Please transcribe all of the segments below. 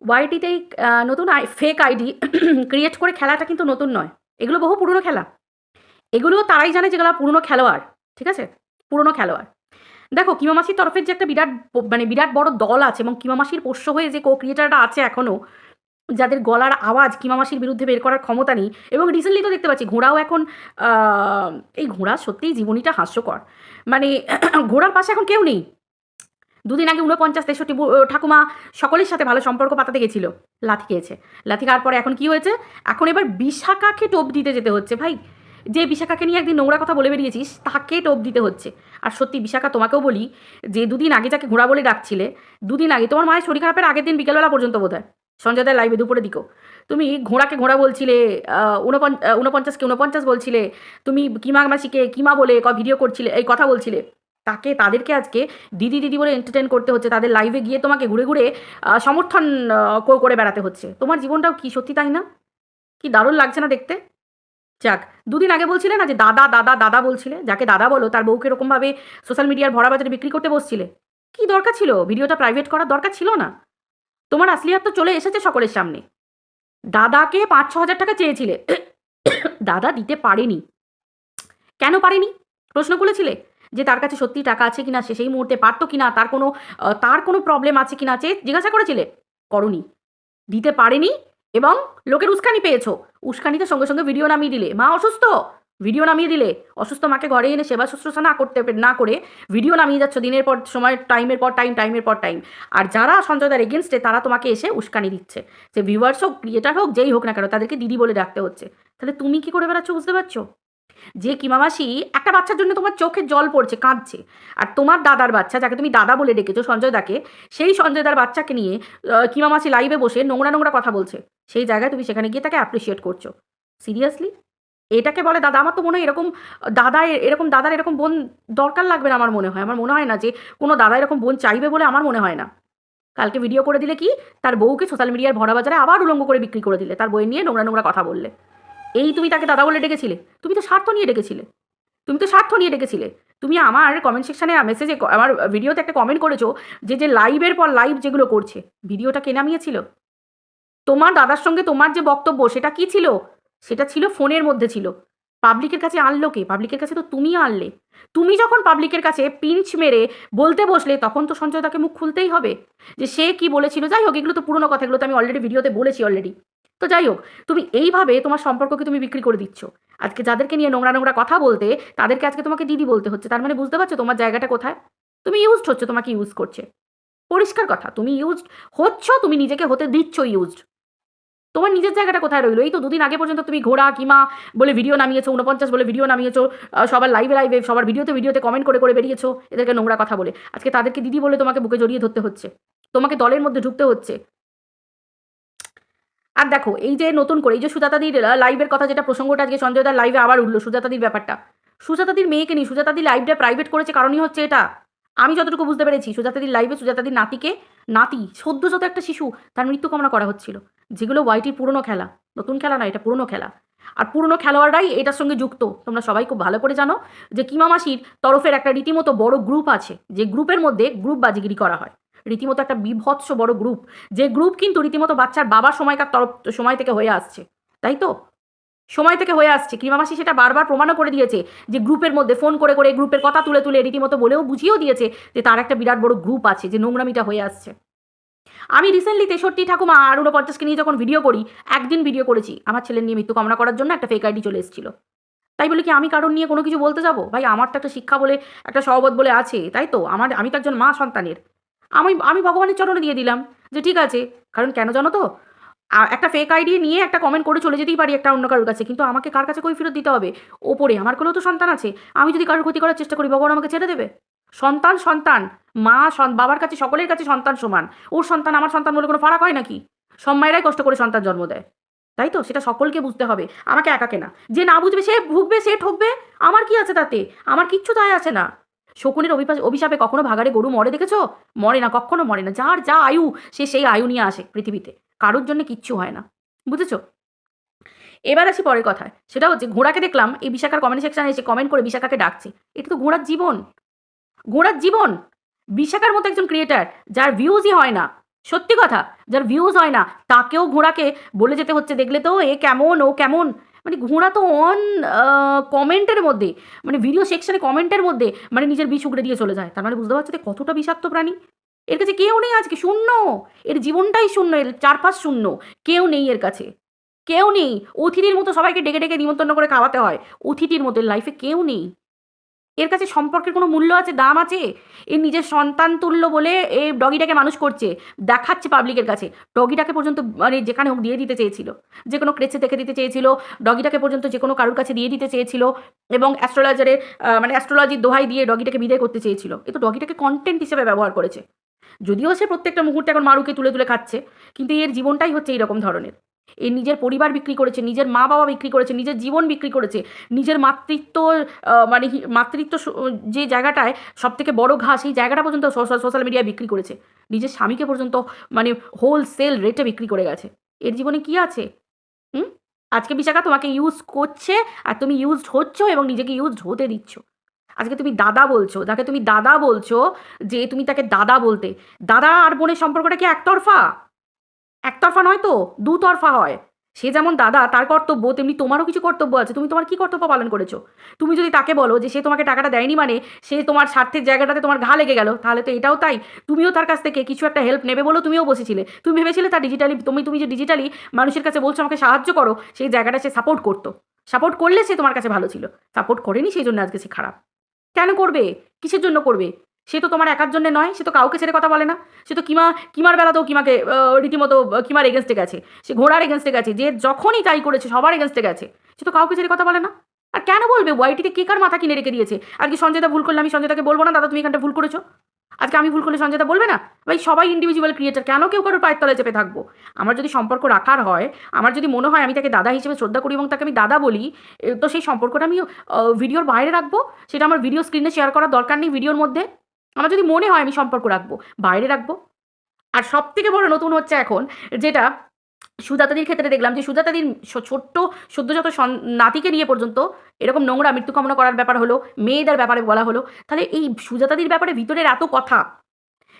ওয়াইটিতেই নতুন fake ID create করে খেলাটা কিন্তু নতুন নয়। এগুলো বহু পুরনো খেলা। এগুলো তারাই জানে যেগুলো পুরনো খেলোয়াড়। ঠিক আছে? পুরনো খেলোয়াড়। দেখো কিমা মাসির তরফের যে একটা মানে বিরাট বড় দল আছে এবং কিমা মাসির পোষ্য হয়ে যে ক্রিয়েটাররা আছে এখনো, যাদের গলার আওয়াজ কিমা মাসির বিরুদ্ধে বের করার ক্ষমতা নেই এবং রিসেন্টলি তো দেখতে পাচ্ছি ঘোড়াও এখন এই ঘোড়া সত্যিই জীবনীটা হাস্যকর। মানে ঘোড়ার পাশে এখন কেউ নেই। দুদিন আগে ৪৯-৬৩ ঠাকুমা সকলের সাথে ভালো সম্পর্ক পাতাতে গেছিল, লাথি খেয়েছে। লাথি খাওয়ার পরে এখন কি হয়েছে? এখন এবার বিশাখাকে টোপ দিতে যেতে হচ্ছে। ভাই, যে বিশাখাকে নিয়ে একদিন নোংরা কথা বলে বেরিয়েছিস তাকে টোপ দিতে হচ্ছে। আর সত্যি বিশাখা, তোমাকেও বলি যে দুদিন আগে যাকে ঘোড়া বলে ডাকছিলে, দুদিন আগে তোমার মায়ের শরীর খারাপের আগের দিন বিকেলবেলা পর্যন্ত বোধ হয় সঞ্জয় দার লাইভে দুপুরে দিকো তুমি ঘোড়াকে ঘোড়া বলছিলে, ৪৯কে ৪৯ বলছিলে, তুমি কিমা মাসিকে কিমা বলে ভিডিও করছিলে, এই কথা বলছিলে। তাদেরকে আজকে দিদি দিদি বলে এন্টারটেন করতে হচ্ছে, তাদের লাইভে গিয়ে তোমাকে ঘুরে ঘুরে সমর্থন করে বেড়াতে হচ্ছে। তোমার জীবনটাও কি সত্যি তাই না? কি দারুণ লাগছে না দেখতে? যাক, দুদিন আগে বলছিলে না যে দাদা দাদা দাদা বলছিলে, যাকে দাদা বলো তার বউকে এরকমভাবে সোশ্যাল মিডিয়ার ভরা বাজারে বিক্রি করতে বসছিলে। কি দরকার ছিল ভিডিওটা প্রাইভেট করার? দরকার ছিল না। তোমার আসলিয়াত তো চলে এসেছে সকলের সামনে। দাদাকে ৫-৬ হাজার টাকা চেয়েছিলে, দাদা দিতে পারেনি। কেন পারেনি? প্রশ্ন করেছিলে যে তার কাছে সত্যি টাকা আছে কিনা, সে সেই মুহূর্তে পারতো কিনা, তার কোনো প্রবলেম আছে কিনা চেয়ে জিজ্ঞাসা করেছিলে? করনি। দিতে পারেনি এবং লোকের উস্কানি পেয়েছো। উস্কানিতে সঙ্গে সঙ্গে ভিডিও নামিয়ে দিলে। মা অসুস্থ, ভিডিও নামিয়ে দিলে। অসুস্থ মাকে ঘরে এনে সেবা শুশ্রূষা না করে ভিডিও নামিয়ে যাচ্ছ দিনের পর সময়, টাইমের পর টাইম। আর যারা সঞ্জয়দার এগেনস্টে তারা তোমাকে এসে উস্কানি দিচ্ছে। যে ভিউয়ার্স হোক, ক্রিয়েটার হোক, যেই হোক না কেন, তাদেরকে দিদি বলে ডাকতে হচ্ছে। তাহলে তুমি কি করে বেড়াচ্ছ বুঝতে পারছো? যে কিমা মাসি একটা বাচ্চার জন্য তোমার চোখে জল পড়ছে, কাঁদছে। আর তোমার দাদার বাচ্চা, যাকে তুমি দাদা বলে ডেকেছো সঞ্জয় দাকে, সেই সঞ্জয় দার বাচ্চাকে নিয়ে কিমা মাসি লাইভে বসে নোংরা নোংরা কথা বলছে। সেই জায়গায় তুমি সেখানে গিয়ে তাকে অ্যাপ্রিসিয়েট করছো। সিরিয়াসলি? এটাকে বলে দাদা? আমার তো মনে হয় এরকম দাদার এরকম বোন দরকার লাগবে না। আমার মনে হয় না যে কোনো দাদা এরকম বোন চাইবে বলে আমার মনে হয় না। কালকে ভিডিও করে দিলে কি, তার বউকে সোশ্যাল মিডিয়ার ভরা বাজারে আবার উলঙ্গ করে বিক্রি করে দিলে, তার বই নিয়ে নোংরা নোংরা কথা বললে। এই তুমি তাকে দাদা বলে ডেকেছিলে? তুমি তো স্বার্থ নিয়ে ডেকেছিলে। তুমি আমার কমেন্ট সেকশানে মেসেজে আমার ভিডিওতে একটা কমেন্ট করেছো যে লাইভের পর লাইভ যেগুলো করছে, ভিডিওটা কে নামিয়েছিল? তোমার দাদার সঙ্গে তোমার যে বক্তব্য সেটা কি ছিল? সেটা ছিল ফোনের মধ্যে ছিল। পাবলিকের কাছে আনলো কে? পাবলিকের কাছে তো তুমি আনলে। তুমি যখন পাবলিকের কাছে পিঞ্চ মেরে বলতে বসলে, তখন তো সঞ্জয় তাকে মুখ খুলতেই হবে যে সে কি বলেছিল। যাই হোক, এগুলো তো পুরনো কথা, এগুলো তো আমি অলরেডি ভিডিওতে বলেছি অলরেডি। তো যাই হোক, তুমি এইভাবে তোমার সম্পর্ককে তুমি বিক্রি করে দিচ্ছ। আজকে যাদেরকে নিয়ে নোংরা নোংরা কথা বলতে, তাদেরকে আজকে তোমাকে দিদি বলতে হচ্ছে। তার মানে বুঝতে পারছো তোমার জায়গাটা কোথায়? তুমি ইউজড হচ্ছ, তোমাকে ইউজ করছে। পরিষ্কার কথা, তুমি ইউজড হচ্ছ, তুমি নিজেকে হতে দিচ্ছ ইউজড। তোমার নিজের জায়গাটা কোথায় রইলো? এই তো দুদিন আগে পর্যন্ত তুমি ঘোড়া কিমা বলে ভিডিও নামিয়েছো, ৪৯ বলে ভিডিও নামিয়েছো, সবার লাইভে সবার ভিডিওতে কমেন্ট করে বেরিয়েছো এদেরকে নোংরা কথা বলে। আজকে তাদেরকে দিদি বলে তোমাকে বুকে জড়িয়ে ধরতে হচ্ছে, তোমাকে দলের মধ্যে ঢুকতে হচ্ছে। আর দেখো, এই যে নতুন করে এই যে সুজাতাদির লাইভের কথা, যেটা প্রসঙ্গটা আজকে সঞ্জয়দার লাইভে আবার উঠলো, সুজাতাদির ব্যাপারটা। সুজাতাদির মেয়েকে নিয়ে সুজাতাদির লাইভটা প্রাইভেট করেছে, কারণই হচ্ছে এটা। আমি যতটুকু বুঝতে পেরেছি, সুজাতাদির লাইভে সুজাতাদির নাতি সদ্যজাত একটা শিশু, তার মৃত্যু কামনা করা হচ্ছিল। যেগুলো ওয়াইটির পুরনো খেলা, নতুন খেলা না, এটা পুরনো খেলা। আর পুরনো খেলোয়াড়রাই এটার সঙ্গে যুক্ত। তোমরা সবাই খুব ভালো করে জানো যে কিমা মাসির তরফের একটা রীতিমতো বড় গ্রুপ আছে, যে গ্রুপের মধ্যে গ্রুপ বাজিগিরি করা হয়। রীতিমতো একটা বিভৎস বড় গ্রুপ, যে গ্রুপ কিন্তু রীতিমতো বাচ্চার বাবার সময় থেকে হয়ে আসছে। তাই তো? সময় থেকে হয়ে আসছে। কিমা মাসি সেটা বারবার প্রমাণও করে দিয়েছে যে গ্রুপের মধ্যে ফোন করে গ্রুপের কথা তুলে রীতিমতো বলেও বুঝিয়েও দিয়েছে যে তার একটা বিরাট বড় গ্রুপ আছে, যে নোংরামিটা হয়ে আসছে। আমি রিসেন্টলি ৬৩ ঠাকুমা আর ৪৯কে নিয়ে যখন ভিডিও করি, একদিন ভিডিও করেছি, আমার ছেলের নিয়ে মৃত্যু কামনা করার জন্য একটা ফেক আইডি চলে এসেছিল। তাই বলে কি আমি কারণ নিয়ে কোনো কিছু বলতে যাব? ভাই, আমার তো একটা শিক্ষা বলে, একটা স্বভাব বলে আছে, তাই তো? আমি তো একজন মা সন্তানের। আমি ভগবানের চরণে দিয়ে দিলাম যে ঠিক আছে। কারণ কেন জানো তো? একটা ফেক আইডি নিয়ে একটা কমেন্ট করে চলে যেতেই পারি একটা অন্য কারোর কাছে, কিন্তু আমাকে কার কাছে কই ফেরত দিতে হবে? ওপরে আমার কোলেও তো সন্তান আছে। আমি যদি কারোর ক্ষতি করার চেষ্টা করি, ভগবান আমাকে ছেড়ে দেবে? সন্তান, মা বাবার কাছে, সকলের কাছে সন্তান সমান। ওর সন্তান আমার সন্তান বলে কোনো ফারাক হয় নাকি? সব মায়েরাই কষ্ট করে সন্তান জন্ম দেয়, তাই তো? সেটা সকলকে বুঝতে হবে, আমাকে একাকে না। যে না বুঝবে সে ভুগবে, সে ঠকবে, আমার কি আছে তাতে? আমার কিচ্ছু যায় আসে না। শকুনের অভিশাপে কখনো ভাগাড়ে গরু মরে দেখেছো? মরে না, কখনো মরে না। যার যা আয়ু, সে সেই আয়ু নিয়ে আসে পৃথিবীতে। কারোর জন্য কিচ্ছু হয় না, বুঝেছো? এবার আসি পরের কথায়। সেটা হচ্ছে, ঘোড়াকে দেখলাম এই বিশাখার কমেন্ট সেকশনে এসে কমেন্ট করে বিশাখাকে ডাকছে। এটা তো ঘোড়ার জীবন। ঘোড়ার জীবন। বিশাখার মতো একজন ক্রিয়েটার, যার ভিউজই হয় না, সত্যি কথা, যার ভিউজ হয় না তাকেও ঘোড়াকে বলে যেতে হচ্ছে, দেখলে তো এ কেমন ও কেমন। মানে ঘোড়া তো অন কমেন্টের মধ্যে, মানে ভিডিও সেকশনে কমেন্টের মধ্যে মানে নিজের বিষ উগড়ে দিয়ে চলে যায়। তার মানে বুঝতে পারছো যে কতটা বিষাক্ত প্রাণী। এর কাছে কেউ নেই আজকে, শূন্য। এর জীবনটাই শূন্য, এর চারপাশ শূন্য। কেউ নেই এর কাছে, কেউ নেই। অতিথির মতো সবাইকে ডেকে ডেকে নিমন্ত্রণ করে খাওয়াতে হয়, অতিথির মতো। লাইফে কেউ নেই এর কাছে। সম্পর্কের কোনো মূল্য আছে, দাম আছে? এর নিজের সন্তান তুল্য বলে এই ডগিটাকে মানুষ করছে, দেখাচ্ছে পাবলিকের কাছে। ডগিটাকে পর্যন্ত মানে যেখানে হোক দিয়ে দিতে চেয়েছিল, যে কোনো ক্রেচে দেখে দিতে চেয়েছিল, ডগিটাকে পর্যন্ত যে কোনো কারুর কাছে দিয়ে দিতে চেয়েছিল, এবং অ্যাস্ট্রোলজারের মানে অ্যাস্ট্রোলজির দোহাই দিয়ে ডগিটাকে বিদায় করতে চেয়েছিল। এ তো ডগিটাকে কন্টেন্ট হিসেবে ব্যবহার করেছে। যদিও সে প্রত্যেকটা মুহূর্তে এখন মারুকে তুলে তুলে খাচ্ছে, কিন্তু এর জীবনটাই হচ্ছে এইরকম ধরনের। এ নিজের পরিবার বিক্রি করেছে, নিজের মা বাবা বিক্রি করেছে, নিজের জীবন বিক্রি করেছে, নিজের মাতৃত্ব মানে মাতৃত্ব যে জায়গাটায় সব থেকে বড় ঘা, সেই জায়গাটা পর্যন্ত সোশ্যাল মিডিয়ায় বিক্রি করেছে। নিজের স্বামীকে পর্যন্ত মানে হোলসেল রেটে বিক্রি করে গেছে। এর জীবনে কি আছে? হুম? আজকে বিশাখা তোমাকে ইউজ করছে, আর তুমি ইউজড হচ্ছ এবং নিজেকে ইউজড হতে দিচ্ছ। আজকে তুমি দাদা বলছো, যাকে তুমি দাদা বলছো, যে তুমি তাকে দাদা বলতে, দাদা আর বোনের সম্পর্কটা কি একতরফা? একতরফা নয় তো, দুতরফা হয়। সে যেমন দাদা, তার কর্তব্য, তেমনি তোমারও কিছু কর্তব্য আছে। তুমি তোমার কি কর্তব্য পালন করেছো? তুমি যদি তাকে বলো যে সে তোমাকে টাকাটা দেয়নি মানে সে তোমার স্বার্থের জায়গাটাতে তোমার ঘা লেগে গেল, তাহলে তো এটাও তাই। তুমিও তার কাছ থেকে কিছু একটা হেল্প নেবে বলেও তুমিও বসেছিলে। তুমি ভেবেছিলে তার ডিজিটালি, তুমি যে ডিজিটালি মানুষের কাছে বলছো আমাকে সাহায্য করো, সেই জায়গাটা সে সাপোর্ট করতো। সাপোর্ট করলে সে তোমার কাছে ভালো ছিল। সাপোর্ট করেনি, সেই জন্য আজকে সে খারাপ। কেন করবে? কিসের জন্য করবে? সে তো তোমার একার জন্য নয়, সে তো কাউকে ছেড়ে কথা বলে না। সে তো কিমার বেলাতেও কিমাকে রীতিমতো কিমার এগেনস্টে গেছে, সে ঘোড়ার এগেনস্টে গেছে, যে যখনই তাই করেছে সবার এগেনস্টে গেছে। সে তো কাউকে ছেড়ে কথা বলে না। আর কেন বলবে? ওয়াইটিতে কে কার মাথা কিনে রেখে দিয়েছে? আজকে সঞ্জয়দা ভুল করলে আমি সঞ্জয়দাকে বলবো না দাদা তুমি এখানটা ভুল করেছো? আজকে আমি ভুল করলে সঞ্জয়দা বলবে না? ভাই সবাই ইন্ডিভিজুয়াল ক্রিয়েটার, কেন কেউ কারোর পায়ের তলায় চেপে থাকবো? আমার যদি সম্পর্ক রাখার হয়, আমার যদি মনে হয় আমি তাকে দাদা হিসেবে শ্রদ্ধা করি এবং তাকে আমি দাদা বলি, তো সেই সম্পর্কটা আমি ভিডিওর বাইরে রাখবো। সেটা আমার ভিডিও স্ক্রিনে শেয়ার করার দরকার নেই ভিডিওর মধ্যে। আমার যদি মনে হয় আমি সম্পর্ক রাখবো, বাইরে রাখবো। আর সবথেকে বড় নতুন হচ্ছে এখন যেটা, সুজাতাদির ক্ষেত্রে দেখলাম যে সুজাতাদির ছোট্ট সদ্যজাত নাতিকে নিয়ে পর্যন্ত এরকম নোংরা মৃত্যু কামনা করার ব্যাপার হলো, মেয়েদের ব্যাপারে বলা হলো। তাহলে এই সুজাতাদির ব্যাপারে ভিতরের এত কথা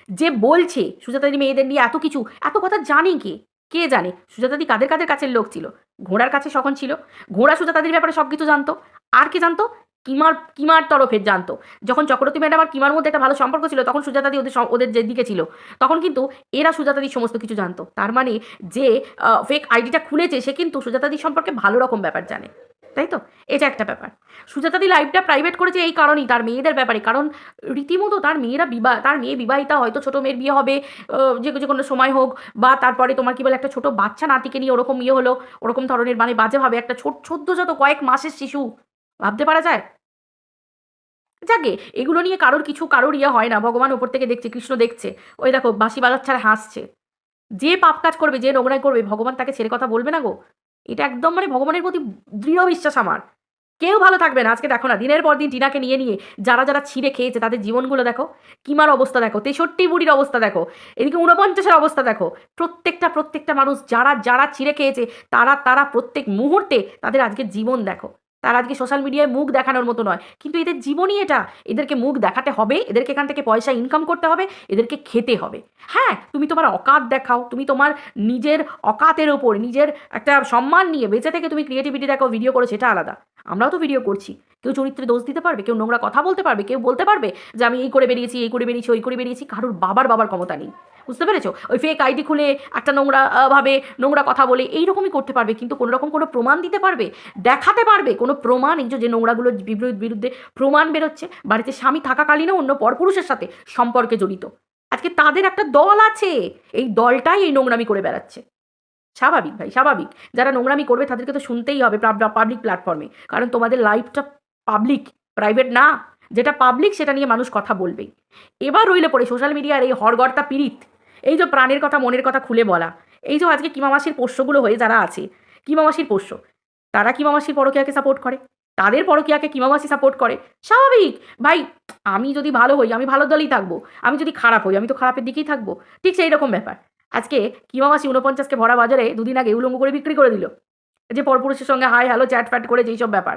যে বলছে, সুজাতাদি মেয়েদের নিয়ে এত কিছু, এত কথা জানে কে? কে জানে? সুজাতাদি কাদের কাদের কাছের লোক ছিল? ঘোড়ার কাছে সখন ছিল। ঘোড়া সুজাতাদির ব্যাপারে সব কিছু জানতো। আর কে জানতো? কিমার তরফের জানতো। যখন চক্রবর্তী ম্যাডাম আর কিমার মধ্যে একটা ভালো সম্পর্ক ছিল, তখন সুজাতাদি ওদের যে দিকে ছিল, তখন কিন্তু এরা সুজাতাদির সমস্ত কিছু জানতো। তার মানে যে ফেক আইডিটা খুলেছে সে কিন্তু সুজাতাদির সম্পর্কে ভালো রকম ব্যাপার জানে, তাই তো? এটা একটা ব্যাপার। সুজাতাদি লাইভটা প্রাইভেট করেছে এই কারণেই, তার মেয়েদের ব্যাপারে। কারণ রীতিমতো তার মেয়ে বিবাহিতা, হয়তো ছোটো মেয়ের বিয়ে হবে যে কোনো সময় হোক, বা তারপরে তোমার কি বলে একটা ছোটো বাচ্চা নাতিকে নিয়ে ওরকম ইয়ে হলো, ওরকম ধরনের মানে বাজেভাবে একটা সদ্যজাত কয়েক মাসের শিশু, ভাবতে পারা যায়? যাকে এগুলো নিয়ে কারোর ইয়ে হয় না। ভগবান ওপর থেকে দেখছে, কৃষ্ণ দেখছে। ওই দেখো বাঁশি বাজাচ্ছে আর হাসছে। যে পাপ কাজ করবে, যে নোংরাই করবে, ভগবান তাকে ছেড়ে কথা বলবে না গো। এটা একদম মানে ভগবানের প্রতি দৃঢ় বিশ্বাস আমার। কেউ ভালো থাকবে না। আজকে দেখো না, দিনের পর দিন টিনাকে নিয়ে নিয়ে যারা ছিঁড়ে খেয়েছে তাদের জীবনগুলো দেখো। কিমার অবস্থা দেখো, 63 বুড়ির অবস্থা দেখো, এদিকে 49-এর অবস্থা দেখো। প্রত্যেকটা মানুষ যারা ছিঁড়ে খেয়েছে, তারা প্রত্যেক মুহূর্তে তাদের আজকের জীবন দেখো। তারা আজকে সোশ্যাল মিডিয়ায় মুখ দেখানোর মতো নয়, কিন্তু এদের জীবনই এটা। এদেরকে মুখ দেখাতে হবে, এদেরকে এখান থেকে পয়সা ইনকাম করতে হবে, এদেরকে খেতে হবে। হ্যাঁ, তুমি তোমার অকাত দেখাও, তুমি তোমার নিজের অকাতের ওপর নিজের একটা সম্মান নিয়ে বেঁচে থেকে তুমি ক্রিয়েটিভিটি দেখাও, ভিডিও করো, সেটা আলাদা। আমরাও তো ভিডিও করছি। কেউ চরিত্রে দোষ দিতে পারবে, কেউ নোংরা কথা বলতে পারবে, কেউ বলতে পারবে যে আমি এই করে বেরিয়েছি, ওই করে বেরিয়েছি। কারোর বাবার ক্ষমতা নেই, বুঝতে পেরেছো? ওই ফেক আইডি খুলে একটা নোংরা কথা বলে এইরকমই করতে পারবে, কিন্তু কোনো রকম কোনো প্রমাণ দিতে পারবে, দেখাতে পারবে কোনো প্রমাণ? এই যে নোংরাগুলো বিরুদ্ধে প্রমাণ বেরোচ্ছে, বাড়িতে স্বামী থাকাকালীনও অন্য পরপুরুষের সাথে সম্পর্কে জড়িত। আজকে তাদের একটা দল আছে, এই দলটাই এই নোংরামি করে বেড়াচ্ছে। স্বাভাবিক ভাই, স্বাভাবিক। যারা নোংরামি করবে তাদেরকে তো শুনতেই হবে পাবলিক প্ল্যাটফর্মে, কারণ তোমাদের লাইফটা পাবলিক, প্রাইভেট না। যেটা পাবলিক সেটা নিয়ে মানুষ কথা বলবেই। এবার রইলে পড়ে সোশ্যাল মিডিয়ার এই হরগর্তা পীড়িত, এই যে প্রাণের কথা মনের কথা খুলে বলা, এই যে আজকে কিমামাসির পোষ্যগুলো হয়ে যারা আছে, কিমামাসির পোষ্য, তারা কিমামাসির পরকীয়াকে সাপোর্ট করে, তাদের পরকীয়াকে কিমামাসি সাপোর্ট করে। স্বাভাবিক ভাই। আমি যদি ভালো হই আমি ভালো দলেই থাকবো, আমি যদি খারাপ হই আমি তো খারাপের দিকেই থাকবো। ঠিক সেই রকম ব্যাপার। আজকে কিমামাসি 49কে ভরা বাজারে দুদিন আগে উলঙ্গ করে বিক্রি করে দিল, যে পরপুরুষের সঙ্গে হাই হ্যালো চ্যাট ফ্যাট করে যেই সব ব্যাপার।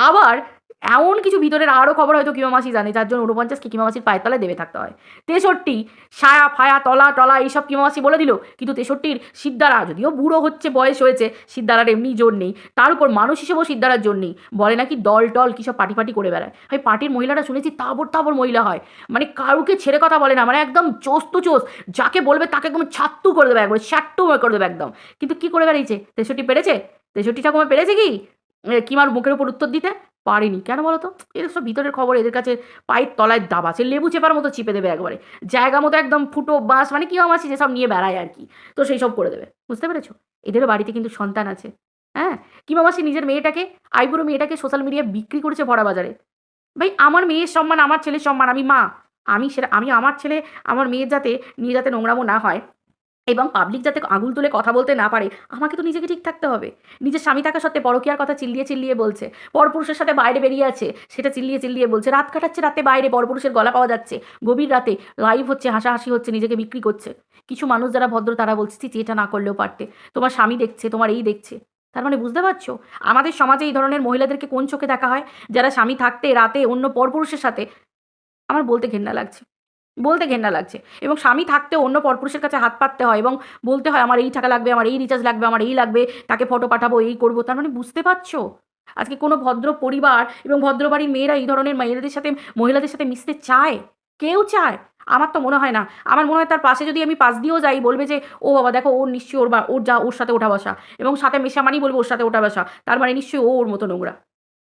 আবার এমন কিছু ভিতরের আরও খবর হয়তো কিমা মাসি জানে, যার জন্য ৪৯কে কিমা মাসির পায়ের তলায় দেবে থাকতে হয়। ৬৩ সায়া ফায়া তলা টলা এইসব কিমা মাসি বলে দিল, কিন্তু ৬৩-র সিদ্ধারা, যদিও বুড়ো হচ্ছে, বয়স হয়েছে, সিদ্ধারার এমনি জোর নেই, তার উপর মানুষ হিসেবেও সিদ্ধারার জোর নেই। বলে নাকি দল টল কী সব পার্টি পার্টি করে বেড়ায়। ভাই পার্টির মহিলারা শুনেছি তাবড় তাবড় মহিলা হয়, মানে কারুকে ছেড়ে কথা বলে না, মানে একদম চোস তো চোস, যাকে বলবে তাকে একদম ছাত্তু করে দেবে, একবার ছাট্টু করে দেবে একদম। কিন্তু কী করে বেড়াইছে ৬৩ পেরেছে? ৬৩ ঠাকুমা পেরেছে কি কিমার মুখের উপর উত্তর দিতে? পারেনি। কেন বলো তো? এদের সব ভিতরের খবর এদের কাছে পায়ের তলায় দাবা, সে লেবু চেপার মতো চিপে দেবে একবারে, জায়গা মতো একদম ফুটো বাঁশ, মানে কিমা মাসি যেসব নিয়ে বেড়ায় আর কি, তো সেই সব করে দেবে। বুঝতে পেরেছো? এদেরও বাড়িতে কিন্তু সন্তান আছে। হ্যাঁ, কিমা মাসি নিজের মেয়েটাকে, আইবুড়ো মেয়েটাকে সোশ্যাল মিডিয়ায় বিক্রি করেছে ভরা বাজারে। ভাই আমার মেয়ের সম্মান, আমার ছেলের সম্মান, আমি মা, আমি আমার ছেলে আমার মেয়ের যাতে নিয়ে যাতে নোংরামো না হয় এবং পাবলিক যাতে আঙুল তুলে কথা বলতে না পারে, আমাকে তো নিজেকে ঠিক থাকতে হবে। নিজের স্বামী থাকা সত্ত্বে পরকীয়ার কথা চিল্লিয়ে চিল্লিয়ে বলছে, পরপুরুষের সাথে বাইরে বেরিয়ে আছে সেটা চিল্লিয়ে চিল্লিয়ে বলছে, রাত কাটাচ্ছে রাতে বাইরে, পরপুরুষের গলা পাওয়া যাচ্ছে গভীর রাতে, লাইভ হচ্ছে, হাসাহাসি হচ্ছে, নিজেকে বিক্রি করছে। কিছু মানুষ যারা ভদ্র তারা বলছে যে এটা না করলেও পারতে, তোমার স্বামী দেখছে, তোমার এই দেখছে। তার মানে বুঝতে পারছো আমাদের সমাজে এই ধরনের মহিলাদেরকে কোন চোখে দেখা হয়, যারা স্বামী থাকতে রাতে অন্য পরপুরুষের সাথে, আমার বলতে ঘেন্না লাগছে, বলতে ঘেন্না লাগছে, এবং স্বামী থাকতে অন্য পরপুরুষের কাছে হাত পাততে হয় এবং বলতে হয় আমার এই টাকা লাগবে, আমার এই রিচার্জ লাগবে, আমার এই লাগবে, তাকে ফটো পাঠাবো, এই করবো। তার মানে বুঝতে পারছো আজকে কোনো ভদ্র পরিবার এবং ভদ্র বাড়ির মেয়েরা এই ধরনের মহিলাদের সাথে মিশতে চায়? কেউ চায়? আমার তো মনে হয় না। আমার মনে হয় তার পাশে যদি আমি পাশ দিয়েও যাই, বলবে যে ও বাবা দেখো ওর নিশ্চয়ই ওর সাথে ওঠা বসা, এবং সাথে মেশা মানেই বলবো ওর সাথে ওঠা বসা, তার মানে নিশ্চয়ই ওর মতো নোংরা।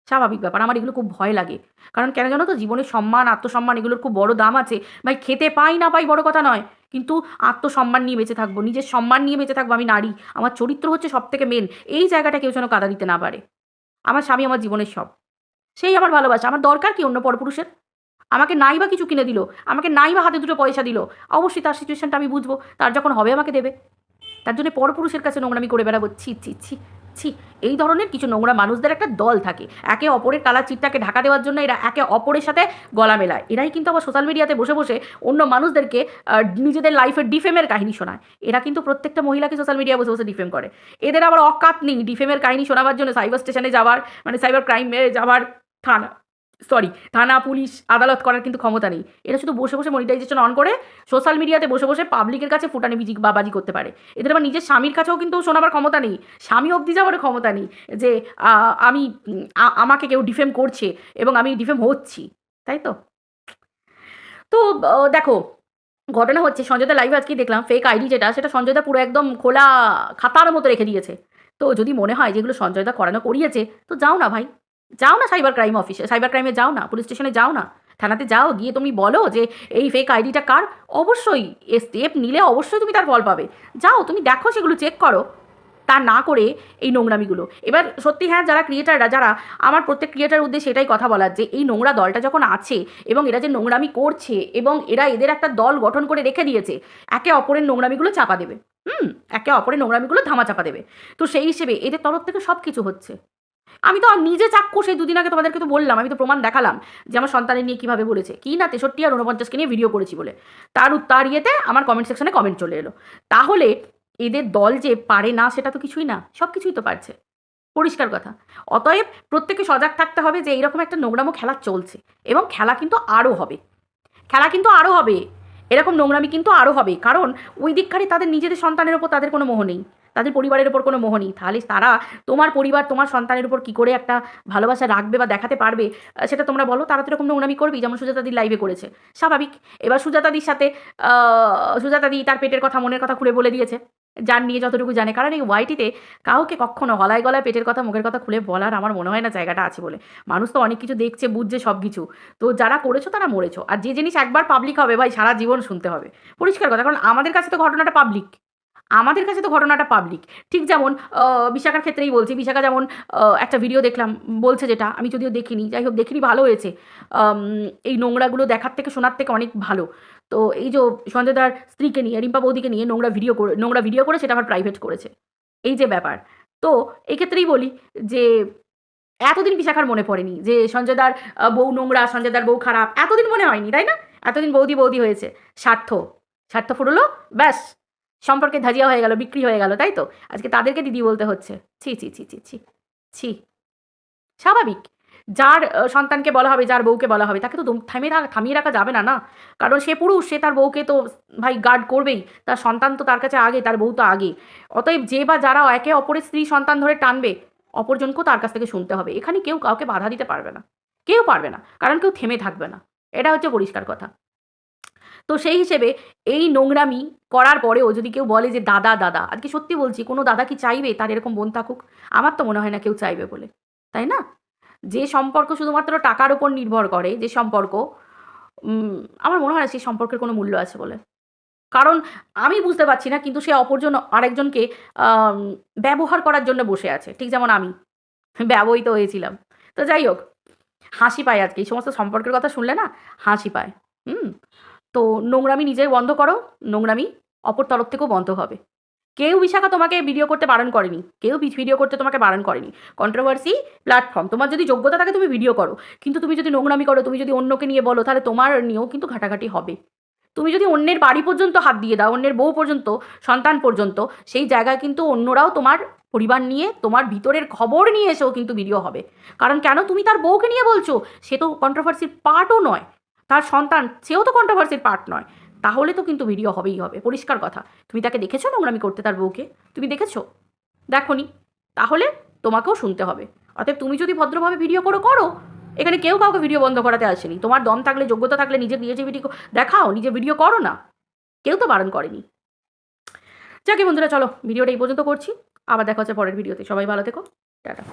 স্বাভাবিক ব্যাপার। আমার এগুলো খুব ভয় লাগে। কারণ কেন জানো তো? জীবনের সম্মান, আত্মসম্মান এগুলোর খুব বড় দাম আছে। ভাই খেতে পাই না পাই বড় কথা নয়। কিন্তু আত্মসম্মান নিয়ে বেঁচে থাকবো, নিজের সম্মান নিয়ে বেঁচে থাকবো। আমি নারী। আমার চরিত্র হচ্ছে সবথেকে মেন। এই জায়গাটা কেউ যেন কাদা দিতে না পারে। আমার স্বামী আমার জীবনের সব। সেই আমার ভালোবাসা। আমার দরকার কি অন্য পরপুরুষের? আমাকে নাই বা কিছু কিনে দিল, আমাকে নাই বা হাতে দুটো পয়সা দিল। অবশ্যই তার সিচুয়েশনটা আমি বুঝবো। তার যখন হবে আমাকে দেবে। তার জন্য পরপুরুষের কাছে নোংরামি করে বেড়াবো? ছি ছি ছি ছি। এই ধরনের কিছু নোংরা মানুষদের একটা দল থাকে, একে অপরের কালা চিটটাকে ঢাকা দেওয়ার জন্য এরা একে অপরের সাথে গলা মেলায়। এরাই কিন্তু আবার সোশ্যাল মিডিয়াতে বসে বসে অন্য মানুষদেরকে নিজেদের লাইফের ডিফেমের কাহিনী শোনায়। এরা কিন্তু প্রত্যেকটা মহিলাকে সোশ্যাল মিডিয়ায় বসে বসে ডিফেম করে। এদের আবার অকাত নেই ডিফেমের কাহিনী শোনাবার জন্য সাইবার স্টেশনে যাওয়ার, মানে সাইবার ক্রাইমে যাওয়ার, থানা পুলিশ আদালত করার কিন্তু ক্ষমতা নেই। এরা শুধু বসে বসে মনিটাইজেশন অন করে সোশ্যাল মিডিয়াতে বসে বসে পাবলিকের কাছে ফুটানি বাবাজি করতে পারে। এদের আবার নিজের স্বামীর কাছেও কিন্তু শোনাবার ক্ষমতা নেই, স্বামী অবধি যাওয়ার ক্ষমতা নেই যে আমি আমাকে কেউ ডিফেম করছে এবং আমি ডিফেম হচ্ছি, তাই তো? তো দেখো ঘটনা হচ্ছে, সঞ্জয়দা লাইভে আজকে দেখলাম ফেক আইডি যেটা, সেটা সঞ্জয়দা পুরো একদম খোলা খাতার মতো রেখে দিয়েছে। তো যদি মনে হয় যেগুলো সঞ্জয়দা করিয়েছে, তো যাও না ভাই, যাও না সাইবার ক্রাইম অফিসে, সাইবার ক্রাইমে যাও না, পুলিশ স্টেশনে যাও না, থানাতে যাও, গিয়ে তুমি বলো যে এই ফেক আইডিটা কার। অবশ্যই এ স্টেপ নিলে অবশ্যই তুমি তার ফল পাবে। যাও তুমি দেখো, সেগুলো চেক করো। তা না করে এই নোংরামিগুলো। এবার সত্যি হ্যাঁ, যারা ক্রিয়েটাররা, যারা, আমার প্রত্যেক ক্রিয়েটার উদ্দেশ্যে এটাই কথা বলার যে এই নোংরা দলটা যখন আছে এবং এরা যে নোংরামি করছে এবং এদের একটা দল গঠন করে রেখে দিয়েছে, একে অপরের নোংরামিগুলো চাপা দেবে। একে অপরের নোংরামিগুলো ধামা চাপা দেবে। তো সেই হিসেবে এদের তরফ থেকে সব কিছু হচ্ছে। আমি তো নিজে চাক্ষুষ, সেই দুদিন আগে তোমাদেরকে তো বললাম, আমি তো প্রমাণ দেখালাম যে আমার সন্তানের নিয়ে কীভাবে বলেছে, কি না 63 আর 49কে নিয়ে ভিডিও করেছি বলে। তার ইয়েতে আমার কমেন্ট সেকশনে কমেন্ট চলে এলো। তাহলে এদের দল যে পারে না সেটা তো কিছুই না, সব কিছুই তো পারছে, পরিষ্কার কথা। অতএব প্রত্যেকে সজাগ থাকতে হবে যে এইরকম একটা নোংরামো খেলা চলছে, এবং খেলা কিন্তু আরও হবে, খেলা কিন্তু আরও হবে, এরকম নোংরামি কিন্তু আরও হবে। কারণ ওই দিককারই তাদের নিজেদের সন্তানের ওপর তাদের কোনো মোহ নেই, তাদের পরিবারের ওপর কোনো মোহ নেই। তাহলে তারা তোমার পরিবার, তোমার সন্তানের উপর কী করে একটা ভালোবাসা রাখবে বা দেখাতে পারবে, সেটা তোমরা বলো। তারা তো এরকম নোংরামি করবেই, যেমন সুজাতাদির লাইভে করেছে, স্বাভাবিক। এবার সুজাতাদির সাথে সুজাতাদি তার পেটের কথা, মনের কথা খুলে বলে দিয়েছে, যার নিয়ে যতটুকু জানে। কারণ এই ওয়াইটিতে কাউকে কখনো গলায় গলায় পেটের কথা, মুখের কথা খুলে বলার আমার মনে হয় না জায়গাটা আছে বলে। মানুষ তো অনেক কিছু দেখছে, বুঝছে সব কিছু। তো যারা করেছো তারা মরেছো। আর যে জিনিস একবার পাবলিক হবে ভাই, সারা জীবন শুনতে হবে, পরিষ্কার কথা। কারণ আমাদের কাছে তো ঘটনাটা পাবলিক, আমাদের কাছে তো ঘটনাটা পাবলিক। ঠিক যেমন বিশাখার ক্ষেত্রেই বলছি, বিশাখা যেমন একটা ভিডিও দেখলাম, বলছে, যেটা আমি যদিও দেখিনি, যাই হোক দেখিনি, ভালো হয়েছে। এই নোংরাগুলো দেখার থেকে শোনার থেকে অনেক ভালো। তো এই যে সঞ্জয়দার স্ত্রীকে নিয়ে, রিম্পা বৌদিকে নিয়ে নোংরা ভিডিও করে সেটা আবার প্রাইভেট করেছে, এই যে ব্যাপার। তো এক্ষেত্রেই বলি যে এতদিন বিশাখার মনে পড়েনি যে সঞ্জয়দার বউ নোংরা, সঞ্জয়দার বউ খারাপ, এতদিন মনে হয়নি, তাই না? এতদিন বৌদি হয়েছে, স্বার্থ ফুরলো, ব্যাস, সম্পর্কে ধাজিয়া হয়ে গেল, বিক্রি হয়ে গেল, তাই তো? আজকে তাদেরকে দিদি বলতে হচ্ছে। ছি ছি ছি ছি ছি ছি। স্বাভাবিক, যার সন্তানকে বলা হবে, যার বউকে বলা হবে, তাকে তো থামিয়ে রাখা যাবে না, না। কারণ সে পুরুষ, সে তার বউকে তো ভাই গার্ড করবেই। তার সন্তান তো তার কাছে আগে, তার বউ তো আগে। অতএব যে বা যারা একে অপরের স্ত্রী সন্তান ধরে টানবে, অপরজনকেও তার কাছ থেকে শুনতে হবে। এখানে কেউ কাউকে বাধা দিতে পারবে না, কেউ পারবে না, কারণ কেউ থেমে থাকবে না। এটা হচ্ছে পরিষ্কার কথা। তো সেই হিসেবে এই নোংরামি করার পরেও যদি কেউ বলে যে দাদা দাদা, আজকে সত্যি বলছি, কোনো দাদা কি চাইবে তার এরকম বোন থাকুক? আমার তো মনে হয় না কেউ চাইবে বলে, তাই না? যে সম্পর্ক শুধুমাত্র টাকার উপর নির্ভর করে, যে সম্পর্ক, আমার মনে হয় না সেই সম্পর্কের কোনো মূল্য আছে বলে। কারণ আমি বুঝতে পারছি না, কিন্তু সে অপরজন আরেকজনকে আম ব্যবহার করার জন্য বসে আছে। ঠিক যেমন আমি ব্যবহৃত হয়েছিলাম। তো যাই হোক, হাসি পায় আজকে এই সমস্ত সম্পর্কের কথা শুনলে না, হাসি পায়। হুম? তো নোংরামি নিজে বন্ধ করো, নোংরামি অপর তরফ থেকেও বন্ধ হবে। কেউ বিশাখা তোমাকে ভিডিও করতে বারণ করেনি। কেউ ভিডিও করতে তোমাকে বারণ করেনি। Controversy platform. তোমার যদি যোগ্যতা থাকে তুমি ভিডিও করো। কিন্তু তুমি যদি নোংরামি করো, তুমি যদি অন্যকে নিয়ে বলো, তাহলে তোমার নিয়েও কিন্তু ঘাটাঘাটি হবে। তুমি যদি অন্যের বাড়ি পর্যন্ত হাত দিয়ে দাও, অন্যের বউ পর্যন্ত, সন্তান পর্যন্ত, সেই জায়গায় কিন্তু অন্যরাও তোমার পরিবার নিয়ে, তোমার ভিতরের খবর নিয়ে এসেও কিন্তু ভিডিও হবে। কারণ কেন? তুমি তার বউকে নিয়ে বলছো। সে তো কন্ট্রোভার্সির পার্টও নয়। তার সন্তান, সেও তো কন্ট্রোভার্সির পার্ট নয়। তাহলে তো কিন্তু ভিডিও হবেই হবে, পরিষ্কার কথা। তুমি তাকে দেখেছো নোংরামি করতে, তার বউকে? তুমি দেখেছো? দেখোনি? তাহলে তোমাকেও শুনতে হবে। অতএব তুমি যদি ভদ্রভাবে ভিডিও করো, করো। এখানে কেউ কাউকে ভিডিও বন্ধ করাতে আসেনি। তোমার দম থাকলে, যোগ্যতা থাকলে নিজে নিজে ভিডিও দেখাও, নিজে ভিডিও করো না। কেউ তো বারণ করেনি। যাকে বন্ধুরা, চলো ভিডিওটা এই পর্যন্ত করছি। আবার দেখা হচ্ছে পরের ভিডিওতে। সবাই ভালো থেকো। টাটা।